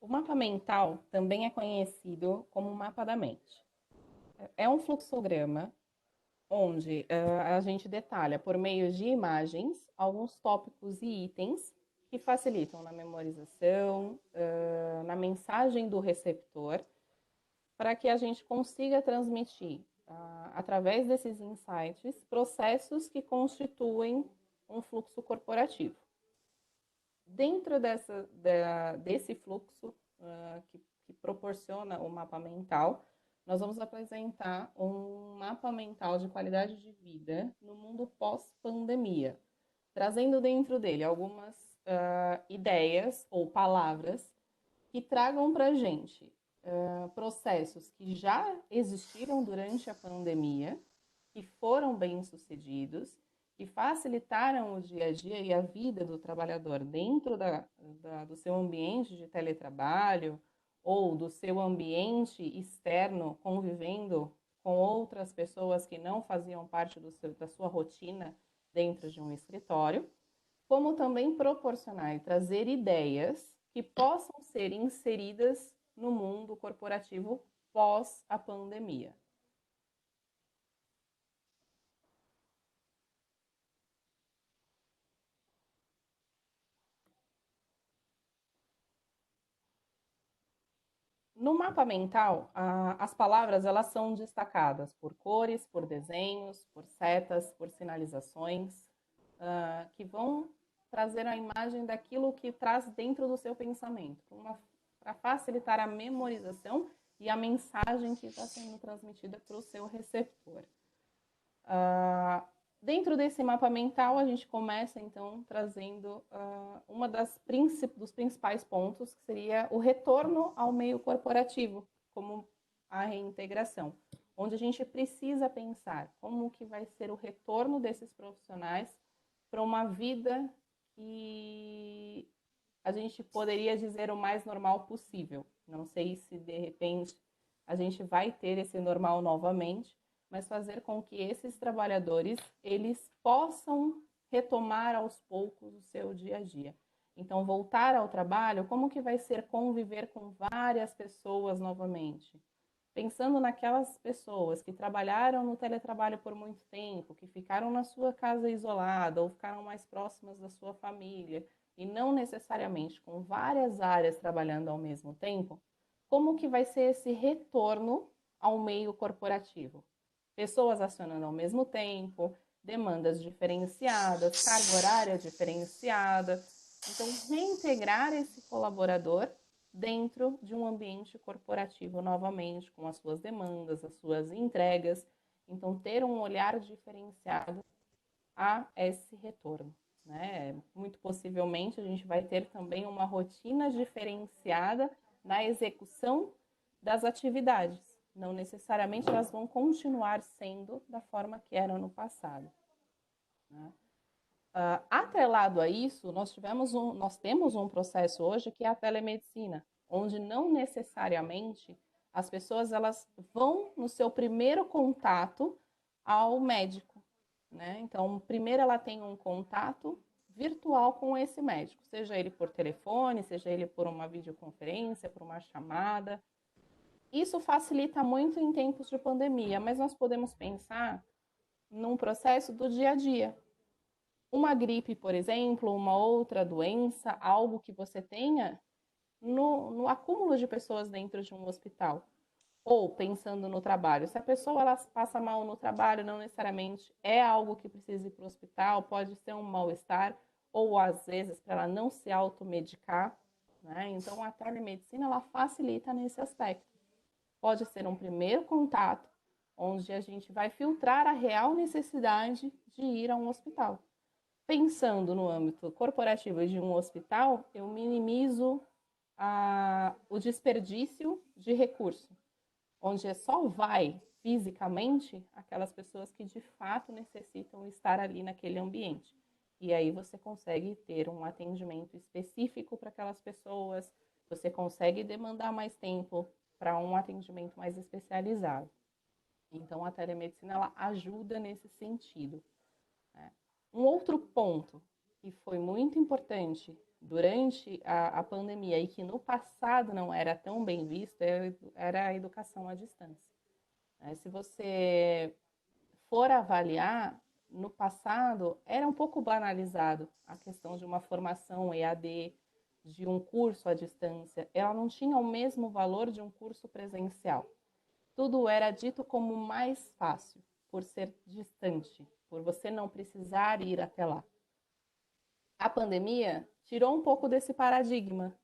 O mapa mental também é conhecido como mapa da mente. É um fluxograma onde a gente detalha, por meio de imagens, alguns tópicos e itens que facilitam na memorização, na mensagem do receptor, para que a gente consiga transmitir, através desses insights, processos que constituem um fluxo corporativo. Dentro desse fluxo que proporciona o mapa mental, nós vamos apresentar um mapa mental de qualidade de vida no mundo pós-pandemia, trazendo dentro dele algumas ideias ou palavras que tragam para a gente processos que já existiram durante a pandemia, que foram bem-sucedidos, que facilitaram o dia a dia e a vida do trabalhador dentro do seu ambiente de teletrabalho ou do seu ambiente externo, convivendo com outras pessoas que não faziam parte da sua rotina dentro de um escritório, como também proporcionar e trazer ideias que possam ser inseridas no mundo corporativo pós a pandemia. No mapa mental, as palavras elas são destacadas por cores, por desenhos, por setas, por sinalizações, que vão trazer a imagem daquilo que traz dentro do seu pensamento, para facilitar a memorização e a mensagem que está sendo transmitida para o seu receptor. Dentro desse mapa mental, a gente começa então trazendo dos principais pontos, que seria o retorno ao meio corporativo, como a reintegração, onde a gente precisa pensar como que vai ser o retorno desses profissionais para uma vida que a gente poderia dizer o mais normal possível. Não sei se de repente a gente vai ter esse normal novamente, mas fazer com que esses trabalhadores eles possam retomar aos poucos o seu dia a dia. Então, voltar ao trabalho, como que vai ser conviver com várias pessoas novamente? Pensando naquelas pessoas que trabalharam no teletrabalho por muito tempo, que ficaram na sua casa isolada ou ficaram mais próximas da sua família e não necessariamente com várias áreas trabalhando ao mesmo tempo, como que vai ser esse retorno ao meio corporativo? Pessoas acionando ao mesmo tempo, demandas diferenciadas, carga horária diferenciada. Então, reintegrar esse colaborador dentro de um ambiente corporativo novamente, com as suas demandas, as suas entregas. Então, ter um olhar diferenciado a esse retorno. Né? Muito possivelmente, a gente vai ter também uma rotina diferenciada na execução das atividades. Não necessariamente elas vão continuar sendo da forma que eram no passado. Né? Atrelado a isso, nós temos um processo hoje que é a telemedicina, onde não necessariamente as pessoas elas vão no seu primeiro contato ao médico. Né? Então, primeiro ela tem um contato virtual com esse médico, seja ele por telefone, seja ele por uma videoconferência, por uma chamada. Isso facilita muito em tempos de pandemia, mas nós podemos pensar num processo do dia a dia. Uma gripe, por exemplo, uma outra doença, algo que você tenha no acúmulo de pessoas dentro de um hospital. Ou pensando no trabalho, se a pessoa ela passa mal no trabalho, não necessariamente é algo que precisa ir para o hospital, pode ser um mal-estar, ou às vezes para ela não se automedicar. Né? Então a telemedicina ela facilita nesse aspecto. Pode ser um primeiro contato, onde a gente vai filtrar a real necessidade de ir a um hospital. Pensando no âmbito corporativo de um hospital, eu minimizo o desperdício de recurso, onde só vai fisicamente aquelas pessoas que de fato necessitam estar ali naquele ambiente. E aí você consegue ter um atendimento específico para aquelas pessoas, você consegue demandar mais tempo para um atendimento mais especializado. Então, a telemedicina ela ajuda nesse sentido. Né? Um outro ponto que foi muito importante durante a pandemia e que no passado não era tão bem visto era a educação à distância. Se você for avaliar, no passado era um pouco banalizado a questão de uma formação EAD, de um curso à distância. Ela não tinha o mesmo valor de um curso presencial. Tudo era dito como mais fácil, por ser distante, por você não precisar ir até lá. A pandemia tirou um pouco desse paradigma,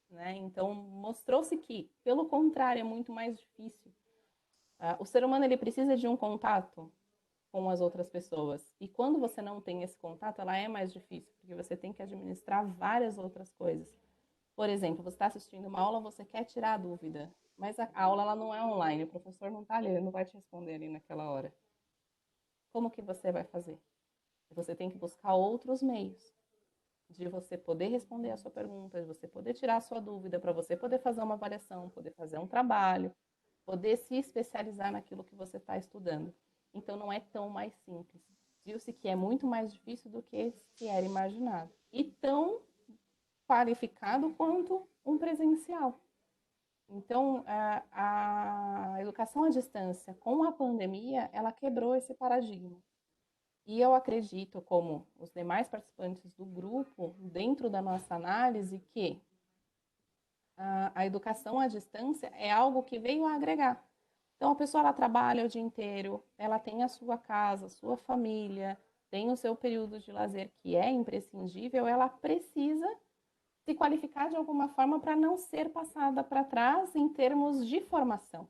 né? Então mostrou-se que, pelo contrário, é muito mais difícil. O ser humano ele precisa de um contato com as outras pessoas. E quando você não tem esse contato, ela é mais difícil, porque você tem que administrar várias outras coisas. Por exemplo, você está assistindo uma aula, você quer tirar a dúvida, mas a aula ela não é online, o professor não está ali, ele não vai te responder ali naquela hora. Como que você vai fazer? Você tem que buscar outros meios de você poder responder a sua pergunta, de você poder tirar a sua dúvida, para você poder fazer uma avaliação, poder fazer um trabalho, poder se especializar naquilo que você está estudando. Então, não é tão mais simples. Viu-se que é muito mais difícil do que se era imaginado. E tão qualificado quanto um presencial. Então, a educação à distância, com a pandemia, ela quebrou esse paradigma. E eu acredito, como os demais participantes do grupo, dentro da nossa análise, que a educação à distância é algo que veio a agregar. Então, a pessoa ela trabalha o dia inteiro, ela tem a sua casa, sua família, tem o seu período de lazer que é imprescindível, ela precisa se qualificar de alguma forma para não ser passada para trás em termos de formação,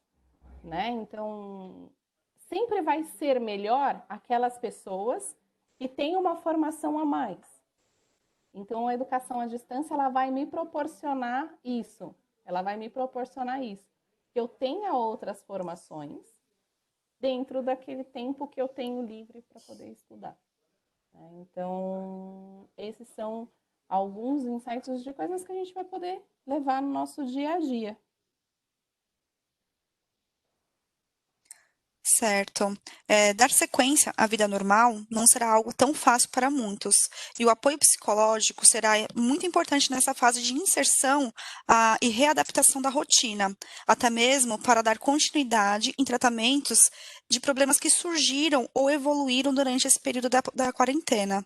né? Então, sempre vai ser melhor aquelas pessoas que têm uma formação a mais. Então, a educação à distância ela vai me proporcionar isso. Ela vai me proporcionar isso. Que eu tenha outras formações dentro daquele tempo que eu tenho livre para poder estudar. Então, esses são alguns insights de coisas que a gente vai poder levar no nosso dia a dia. Certo. Dar sequência à vida normal não será algo tão fácil para muitos, e o apoio psicológico será muito importante nessa fase de inserção e readaptação da rotina, até mesmo para dar continuidade em tratamentos de problemas que surgiram ou evoluíram durante esse período da quarentena.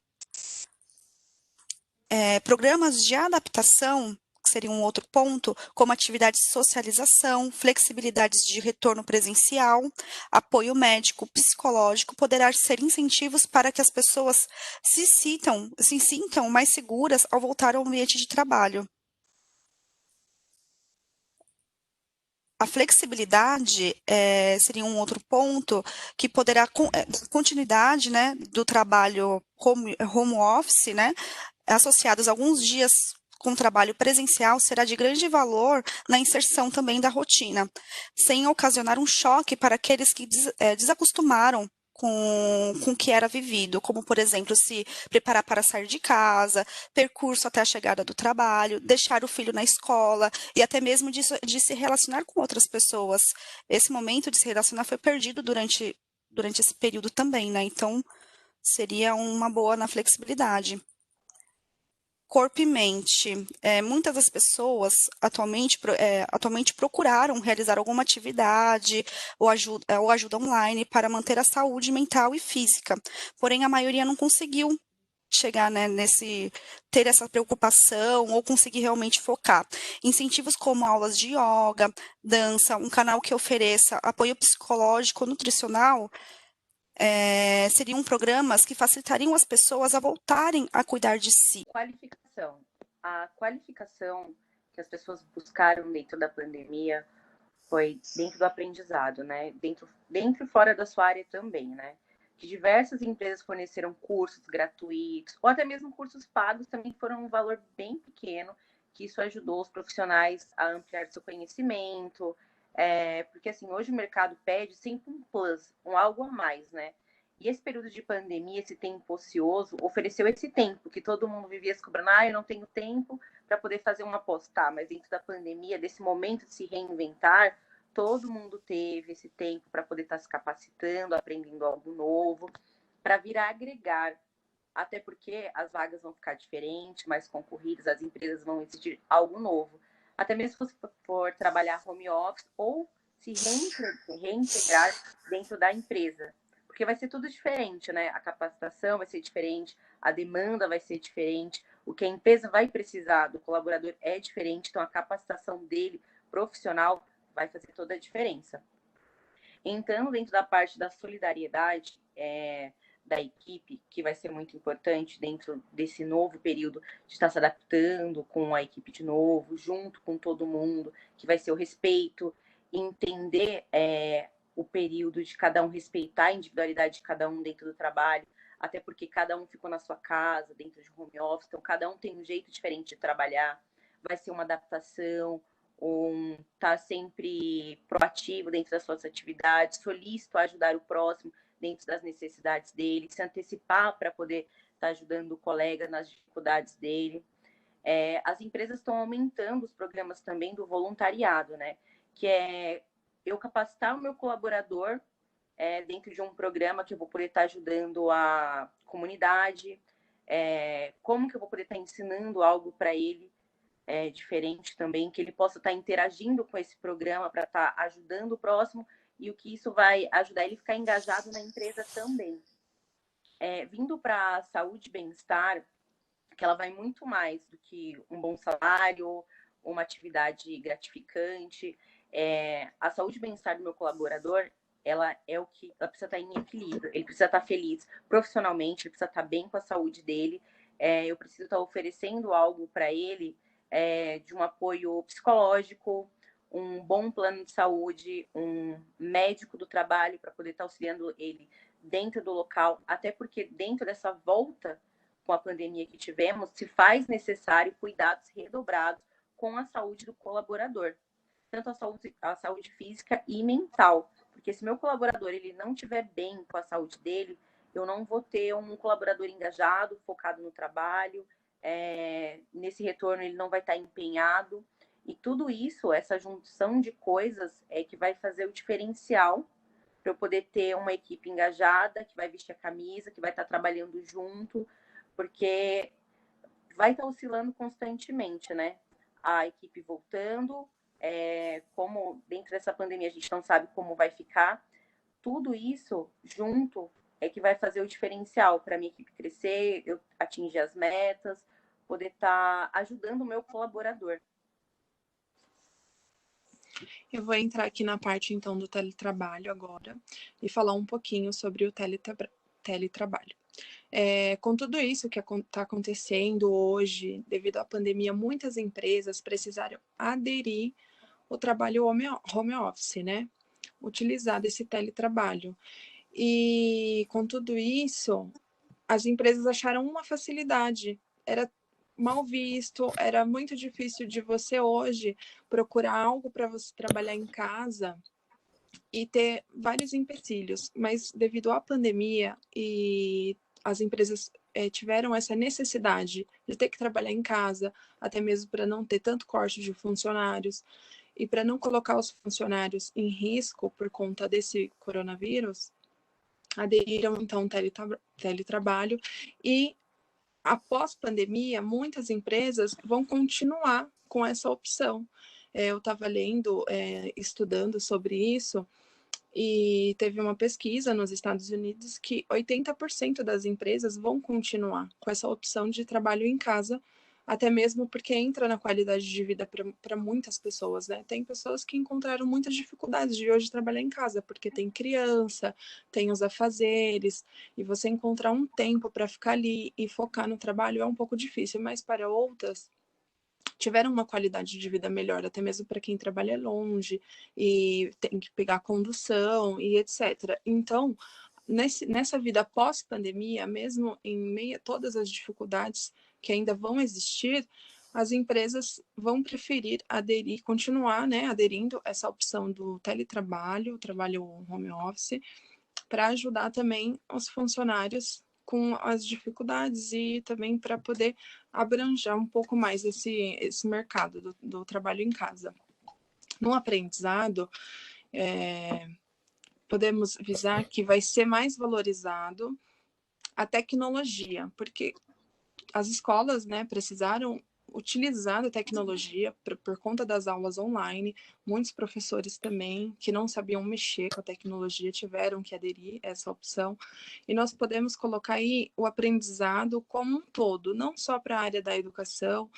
Programas de adaptação, que seria um outro ponto, como atividades de socialização, flexibilidades de retorno presencial, apoio médico, psicológico, poderá ser incentivos para que as pessoas se sintam mais seguras ao voltar ao ambiente de trabalho. A flexibilidade seria um outro ponto que poderá dar continuidade, né, do trabalho home office, né, associados a alguns dias com trabalho presencial, será de grande valor na inserção também da rotina, sem ocasionar um choque para aqueles que desacostumaram com o que era vivido, como, por exemplo, se preparar para sair de casa, percurso até a chegada do trabalho, deixar o filho na escola e até mesmo de se relacionar com outras pessoas. Esse momento de se relacionar foi perdido durante esse período também, né? Então, seria uma boa na flexibilidade. Corpo e mente. Muitas das pessoas atualmente procuraram realizar alguma atividade ou ajuda online para manter a saúde mental e física. Porém, a maioria não conseguiu chegar, né, ter essa preocupação ou conseguir realmente focar. Incentivos como aulas de yoga, dança, um canal que ofereça apoio psicológico, nutricional, seriam programas que facilitariam as pessoas a voltarem a cuidar de si. Qualificação. A qualificação que as pessoas buscaram dentro da pandemia foi dentro do aprendizado, né? Dentro e fora da sua área também, né? Que diversas empresas forneceram cursos gratuitos, ou até mesmo cursos pagos também foram um valor bem pequeno, que isso ajudou os profissionais a ampliar seu conhecimento, porque assim, hoje o mercado pede sempre um plus, um algo a mais, né? E esse período de pandemia, esse tempo ocioso, ofereceu esse tempo que todo mundo vivia se cobrando, eu não tenho tempo para poder fazer uma postar, mas dentro da pandemia, desse momento de se reinventar, todo mundo teve esse tempo para poder estar se capacitando, aprendendo algo novo, para vir a agregar até porque as vagas vão ficar diferentes, mais concorridas, as empresas vão exigir algo novo. Até mesmo se você for trabalhar home office ou se reintegrar dentro da empresa. Porque vai ser tudo diferente, né? A capacitação vai ser diferente, a demanda vai ser diferente, o que a empresa vai precisar do colaborador é diferente, então a capacitação dele, profissional, vai fazer toda a diferença. Entrando dentro da parte da solidariedade da equipe, que vai ser muito importante dentro desse novo período de estar se adaptando com a equipe de novo, junto com todo mundo, que vai ser o respeito, entender o período de cada um, respeitar a individualidade de cada um dentro do trabalho, até porque cada um ficou na sua casa, dentro de home office, então cada um tem um jeito diferente de trabalhar, vai ser uma adaptação, estar sempre proativo dentro das suas atividades, solícito a ajudar o próximo dentro das necessidades dele, se antecipar para poder estar ajudando o colega nas dificuldades dele. As empresas estão aumentando os programas também do voluntariado, né? Que é eu capacitar o meu colaborador dentro de um programa que eu vou poder estar ajudando a comunidade, como que eu vou poder estar ensinando algo para ele diferente também, que ele possa estar interagindo com esse programa para estar ajudando o próximo e o que isso vai ajudar ele a ficar engajado na empresa também. Vindo para a saúde e bem-estar, que ela vai muito mais do que um bom salário, uma atividade gratificante. A saúde e bem-estar do meu colaborador, ela precisa estar em equilíbrio, ele precisa estar feliz profissionalmente, ele precisa estar bem com a saúde dele, eu preciso estar oferecendo algo para ele de um apoio psicológico, um bom plano de saúde, um médico do trabalho para poder estar auxiliando ele dentro do local, até porque dentro dessa volta com a pandemia que tivemos, se faz necessário cuidados redobrados com a saúde do colaborador, tanto a saúde física e mental, porque se meu colaborador ele não estiver bem com a saúde dele, eu não vou ter um colaborador engajado, focado no trabalho, nesse retorno ele não vai estar empenhado, e tudo isso, essa junção de coisas que vai fazer o diferencial para eu poder ter uma equipe engajada, que vai vestir a camisa, que vai estar trabalhando junto, porque vai estar oscilando constantemente, né? A equipe voltando, como dentro dessa pandemia a gente não sabe como vai ficar, tudo isso junto é que vai fazer o diferencial para a minha equipe crescer, eu atingir as metas, poder estar ajudando o meu colaborador. Eu vou entrar aqui na parte, então, do teletrabalho agora e falar um pouquinho sobre o teletrabalho. Com tudo isso que está acontecendo hoje, devido à pandemia, muitas empresas precisaram aderir ao trabalho home office, né? Utilizar desse teletrabalho. E com tudo isso, as empresas acharam uma facilidade. Era mal visto, era muito difícil de você hoje procurar algo para você trabalhar em casa e ter vários empecilhos, mas devido à pandemia e as empresas tiveram essa necessidade de ter que trabalhar em casa, até mesmo para não ter tanto corte de funcionários e para não colocar os funcionários em risco por conta desse coronavírus, aderiram então ao teletrabalho e após pandemia, muitas empresas vão continuar com essa opção. Eu estava lendo, estudando sobre isso, e teve uma pesquisa nos Estados Unidos que 80% das empresas vão continuar com essa opção de trabalho em casa, até mesmo porque entra na qualidade de vida para muitas pessoas, né? Tem pessoas que encontraram muitas dificuldades de hoje trabalhar em casa, porque tem criança, tem os afazeres, e você encontrar um tempo para ficar ali e focar no trabalho é um pouco difícil, mas para outras tiveram uma qualidade de vida melhor, até mesmo para quem trabalha longe e tem que pegar condução e etc. Então, nessa vida pós-pandemia, mesmo em meio a todas as dificuldades que ainda vão existir, as empresas vão preferir continuar, né, aderindo a essa opção do teletrabalho, trabalho home office, para ajudar também os funcionários com as dificuldades e também para poder abranger um pouco mais esse mercado do trabalho em casa. No aprendizado, podemos visar que vai ser mais valorizado a tecnologia, porque as escolas, né, precisaram utilizar a tecnologia por conta das aulas online. Muitos professores também que não sabiam mexer com a tecnologia tiveram que aderir a essa opção. E nós podemos colocar aí o aprendizado como um todo, não só para a área da educação,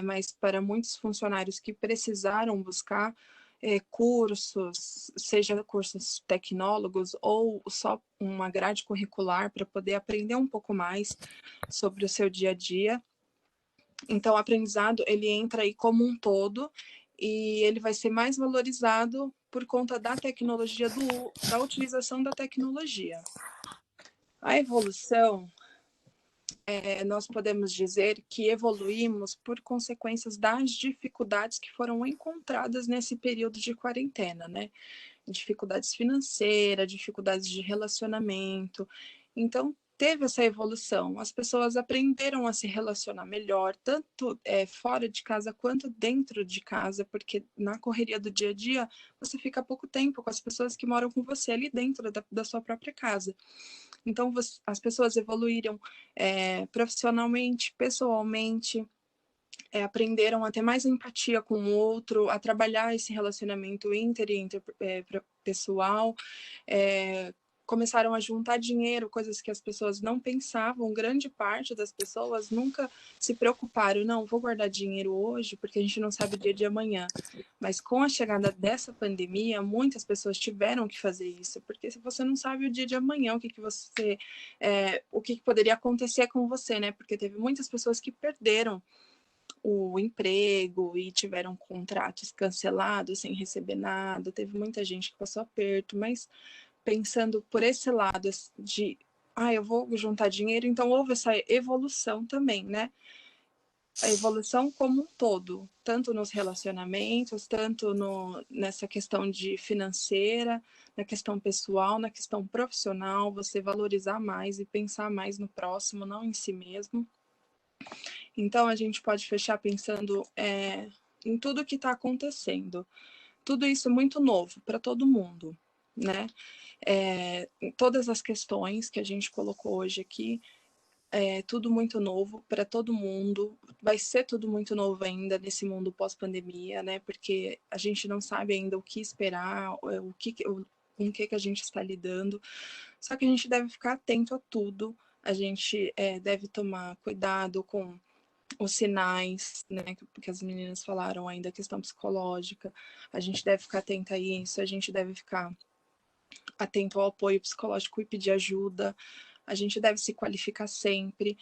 mas para muitos funcionários que precisaram buscar cursos, seja cursos tecnólogos ou só uma grade curricular para poder aprender um pouco mais sobre o seu dia a dia. Então, o aprendizado, ele entra aí como um todo e ele vai ser mais valorizado por conta da tecnologia, da utilização da tecnologia. A evolução, nós podemos dizer que evoluímos por consequências das dificuldades que foram encontradas nesse período de quarentena, né? Dificuldades financeiras, dificuldades de relacionamento. Então, teve essa evolução. As pessoas aprenderam a se relacionar melhor, tanto fora de casa quanto dentro de casa, porque na correria do dia a dia, você fica pouco tempo com as pessoas que moram com você ali dentro da sua própria casa. Então, as pessoas evoluíram profissionalmente, pessoalmente, aprenderam a ter mais empatia com o outro, a trabalhar esse relacionamento interpessoal, começaram a juntar dinheiro, coisas que as pessoas não pensavam. Grande parte das pessoas nunca se preocuparam, não, vou guardar dinheiro hoje, porque a gente não sabe o dia de amanhã. Mas com a chegada dessa pandemia, muitas pessoas tiveram que fazer isso, porque se você não sabe o dia de amanhã, o que poderia acontecer com você, né? Porque teve muitas pessoas que perderam o emprego e tiveram contratos cancelados sem receber nada. Teve muita gente que passou aperto, mas pensando por esse lado de eu vou juntar dinheiro, então houve essa evolução também, né? A evolução como um todo, tanto nos relacionamentos, tanto nessa questão de financeira, na questão pessoal, na questão profissional, você valorizar mais e pensar mais no próximo, não em si mesmo. Então, a gente pode fechar pensando em tudo que está acontecendo. Tudo isso é muito novo para todo mundo, né? Todas as questões que a gente colocou hoje aqui, tudo muito novo para todo mundo. Vai ser tudo muito novo ainda nesse mundo pós-pandemia, né? Porque a gente não sabe ainda o que esperar, com o que a gente está lidando. Só que a gente deve ficar atento a tudo. A gente deve tomar cuidado com os sinais, né, porque as meninas falaram ainda a questão psicológica, a gente deve ficar atento a isso, a gente deve ficar atento ao apoio psicológico e pedir ajuda, a gente deve se qualificar sempre,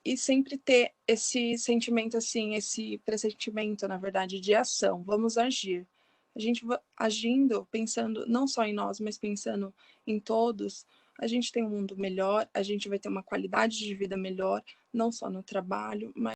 e sempre ter esse sentimento, assim, esse pressentimento, na verdade, de ação, vamos agir. A gente agindo, pensando não só em nós, mas pensando em todos, a gente tem um mundo melhor, a gente vai ter uma qualidade de vida melhor, não só no trabalho, mas